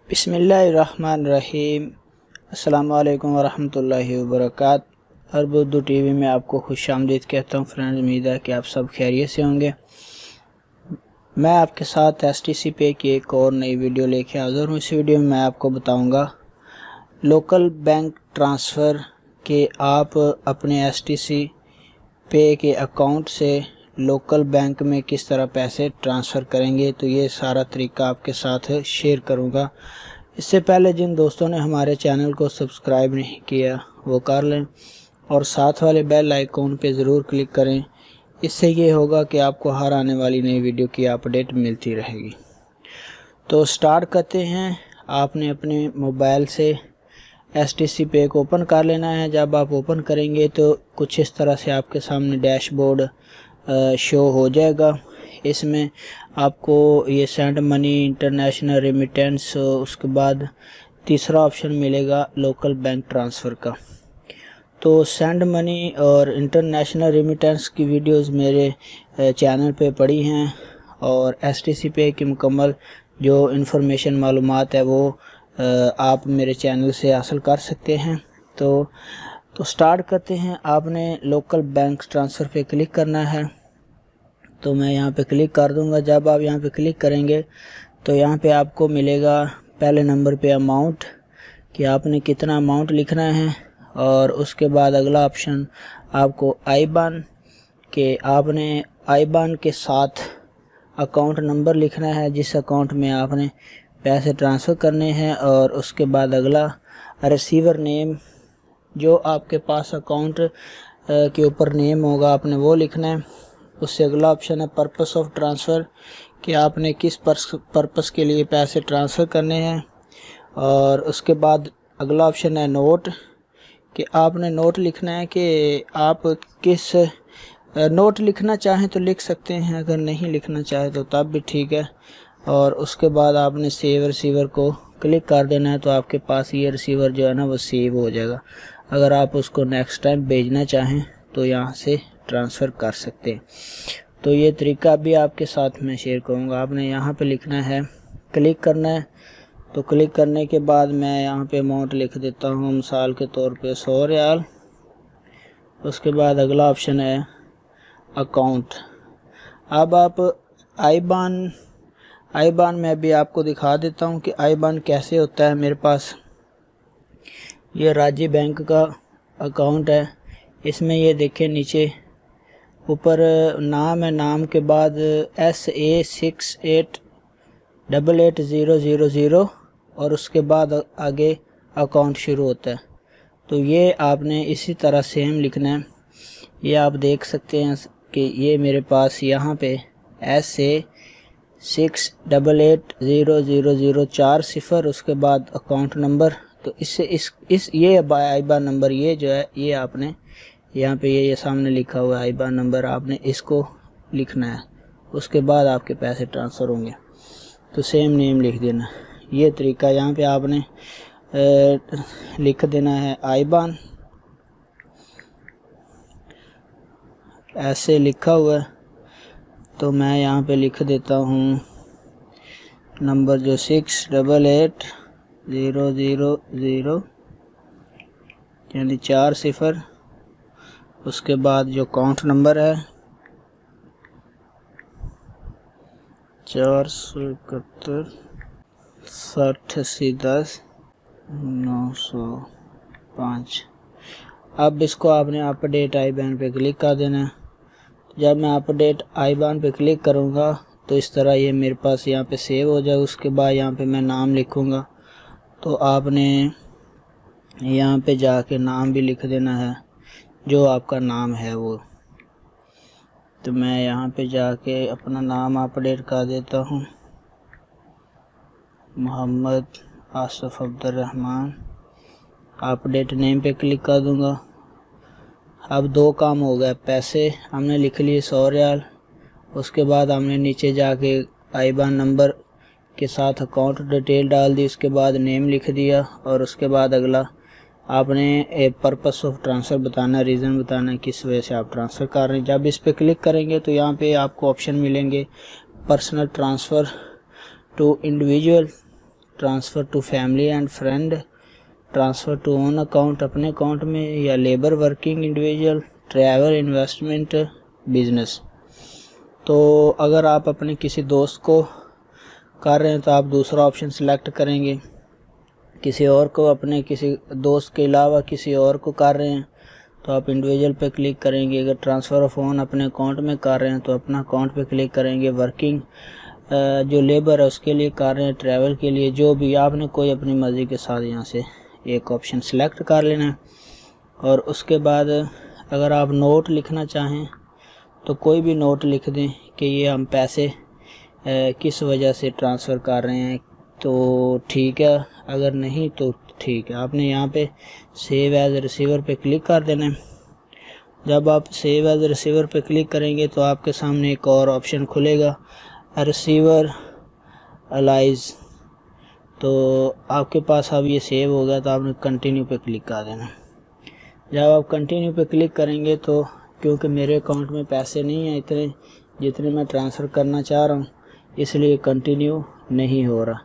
बिस्मिल्लाहिर्रहमानिर्रहीम। अस्सलामुअलैकुम वरहमतुल्लाहि वबरकातुहू। अरब उर्दू टीवी में आपको खुशामदीद कहता हूँ फ्रेंड्स। उम्मीद है कि आप सब खैरियत से होंगे। मैं आपके साथ STC पे की एक और नई वीडियो लेके हाज़िर हूँ। इस वीडियो में मैं आपको बताऊँगा लोकल बैंक ट्रांसफ़र के आप अपने STC पे के अकाउंट से लोकल बैंक में किस तरह पैसे ट्रांसफ़र करेंगे। तो ये सारा तरीका आपके साथ शेयर करूँगा। इससे पहले जिन दोस्तों ने हमारे चैनल को सब्सक्राइब नहीं किया वो कर लें और साथ वाले बेल आइकॉन पे ज़रूर क्लिक करें। इससे ये होगा कि आपको हर आने वाली नई वीडियो की अपडेट मिलती रहेगी। तो स्टार्ट करते हैं। आपने अपने मोबाइल से STC पे को ओपन कर लेना है। जब आप ओपन करेंगे तो कुछ इस तरह से आपके सामने डैशबोर्ड शो हो जाएगा। इसमें आपको ये सेंड मनी, इंटरनेशनल रेमिटेंस, उसके बाद तीसरा ऑप्शन मिलेगा लोकल बैंक ट्रांसफ़र का। तो सेंड मनी और इंटरनेशनल रेमिटेंस की वीडियोस मेरे चैनल पे पड़ी हैं और STC पे की मुकम्मल जो इन्फॉर्मेशन मालूमात है वो आप मेरे चैनल से हासिल कर सकते हैं। तो स्टार्ट करते हैं। आपने लोकल बैंक ट्रांसफ़र पे क्लिक करना है। तो मैं यहाँ पे क्लिक कर दूँगा। जब आप यहाँ पे क्लिक करेंगे तो यहाँ पे आपको मिलेगा पहले नंबर पे अमाउंट कि आपने कितना अमाउंट लिखना है और उसके बाद अगला ऑप्शन आपको IBAN के आपने IBAN के साथ अकाउंट नंबर लिखना है जिस अकाउंट में आपने पैसे ट्रांसफ़र करने हैं और उसके बाद अगला रिसीवर नेम जो आपके पास अकाउंट के ऊपर नेम होगा आपने वो लिखना है। उससे अगला ऑप्शन है पर्पस ऑफ ट्रांसफ़र कि आपने किस पर्पस के लिए पैसे ट्रांसफ़र करने हैं और उसके बाद अगला ऑप्शन है नोट कि आपने नोट लिखना है कि आप किस नोट लिखना चाहें तो लिख सकते हैं, अगर नहीं लिखना चाहे तो तब भी ठीक है। और उसके बाद आपने सेव रिसीवर को क्लिक कर देना है तो आपके पास ये रिसीवर जो है ना वो सेव हो जाएगा। अगर आप उसको नेक्स्ट टाइम भेजना चाहें तो यहाँ से ट्रांसफ़र कर सकते हैं। तो ये तरीका भी आपके साथ मैं शेयर करूँगा। आपने यहाँ पे लिखना है, क्लिक करना है। तो क्लिक करने के बाद मैं यहाँ पे अमाउंट लिख देता हूँ मिसाल के तौर पे 100 रियाल। उसके बाद अगला ऑप्शन है अकाउंट। अब आप IBAN में भी आपको दिखा देता हूँ कि IBAN कैसे होता है। मेरे पास ये राज्य बैंक का अकाउंट है। इसमें ये देखें नीचे ऊपर नाम है, नाम के बाद SA68880000 और उसके बाद आगे अकाउंट शुरू होता है। तो ये आपने इसी तरह सेम लिखना है। ये आप देख सकते हैं कि ये मेरे पास यहाँ पे SA68880004 उसके बाद अकाउंट नंबर। तो इससे ये IBAN नंबर ये जो है ये आपने यहाँ पे ये सामने लिखा हुआ है IBAN नंबर, आपने इसको लिखना है। उसके बाद आपके पैसे ट्रांसफ़र होंगे। तो सेम नेम लिख देना। ये तरीका यहाँ पे आपने लिख देना है IBAN ऐसे लिखा हुआ है। तो मैं यहाँ पे लिख देता हूँ नंबर जो 688000 यानी 4 0। उसके बाद जो अकाउंट नंबर है 471 60 905। अब इसको आपने अपडेट IBAN पे क्लिक कर देना है। जब मैं अपडेट IBAN पे क्लिक करूँगा तो इस तरह ये मेरे पास यहाँ पे सेव हो जाए। उसके बाद यहाँ पे मैं नाम लिखूँगा। तो आपने यहाँ पे जाके नाम भी लिख देना है जो आपका नाम है वो। तो मैं यहाँ पे जाके अपना नाम अपडेट कर देता हूँ, मोहम्मद आसिफ अब्दुर्रहमान। अपडेट नेम पे क्लिक कर दूँगा। अब 2 काम हो गए। पैसे हमने लिख लिए 100 रियाल। उसके बाद हमने नीचे जाके IBAN नंबर के साथ अकाउंट डिटेल डाल दी। उसके बाद नेम लिख दिया और उसके बाद अगला आपने पर्पस ऑफ ट्रांसफ़र बताना, रीज़न बताना है किस वजह से आप ट्रांसफ़र कर रहे हैं। जब इस पर क्लिक करेंगे तो यहाँ पे आपको ऑप्शन मिलेंगे personal transfer to individual transfer to family and friend, transfer to own account अपने अकाउंट में, या labour working individual, travel, investment, business. तो अगर आप अपने किसी दोस्त को कर रहे हैं तो आप दूसरा ऑप्शन सेलेक्ट करेंगे। किसी और को, अपने किसी दोस्त के अलावा किसी और को कर रहे हैं तो आप इंडिविजुअल पे क्लिक करेंगे। अगर ट्रांसफ़र ऑफ ओन अपने अकाउंट में कर रहे हैं तो अपना अकाउंट पे क्लिक करेंगे। वर्किंग जो लेबर है उसके लिए कर रहे हैं, ट्रैवल के लिए, जो भी आपने कोई अपनी मर्ज़ी के साथ यहाँ से एक ऑप्शन सेलेक्ट कर लेना है। और उसके बाद अगर आप नोट लिखना चाहें तो कोई भी नोट लिख दें कि ये हम पैसे किस वजह से ट्रांसफ़र कर रहे हैं, तो ठीक है, अगर नहीं तो ठीक है। आपने यहाँ पे सेव एज रिसीवर पे क्लिक कर देना है। जब आप सेव एज रिसीवर पे क्लिक करेंगे तो आपके सामने एक और ऑप्शन खुलेगा, रिसीवर अलाइज। तो आपके पास अब ये सेव हो गया तो आपने कंटिन्यू पे क्लिक कर देना। जब आप कंटिन्यू पे क्लिक करेंगे तो क्योंकि मेरे अकाउंट में पैसे नहीं हैं इतने जितने मैं ट्रांसफ़र करना चाह रहा हूँ, इसलिए कंटिन्यू नहीं हो रहा।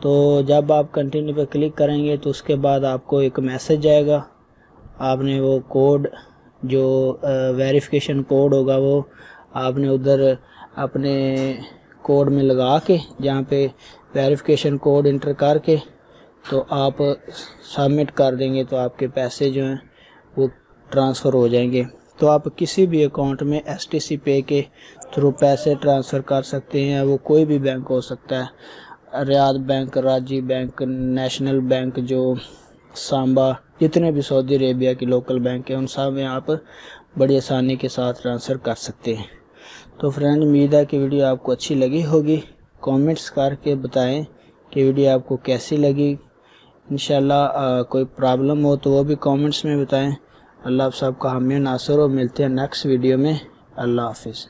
तो जब आप कंटिन्यू पे क्लिक करेंगे तो उसके बाद आपको एक मैसेज आएगा। आपने वो कोड जो वेरिफिकेशन कोड होगा वो आपने उधर अपने कोड में लगा के, जहाँ पे वेरिफिकेशन कोड इंटर करके तो आप सबमिट कर देंगे तो आपके पैसे जो हैं वो ट्रांसफ़र हो जाएंगे। तो आप किसी भी अकाउंट में STC पे के थ्रू पैसे ट्रांसफ़र कर सकते हैं। वो कोई भी बैंक हो सकता है, रियाद बैंक, राजी बैंक, नेशनल बैंक, जो सांबा, जितने भी सऊदी अरेबिया के लोकल बैंक हैं उन सब में आप बड़ी आसानी के साथ ट्रांसफ़र कर सकते हैं। तो फ्रेंड, उम्मीद है कि वीडियो आपको अच्छी लगी होगी। कमेंट्स करके बताएं कि वीडियो आपको कैसी लगी। इंशाल्लाह कोई प्रॉब्लम हो तो वो भी कमेंट्स में बताएं। अल्लाह आप सबका हामी नासर हो। मिलते हैं नेक्स्ट वीडियो में। अल्लाह हाफिज़।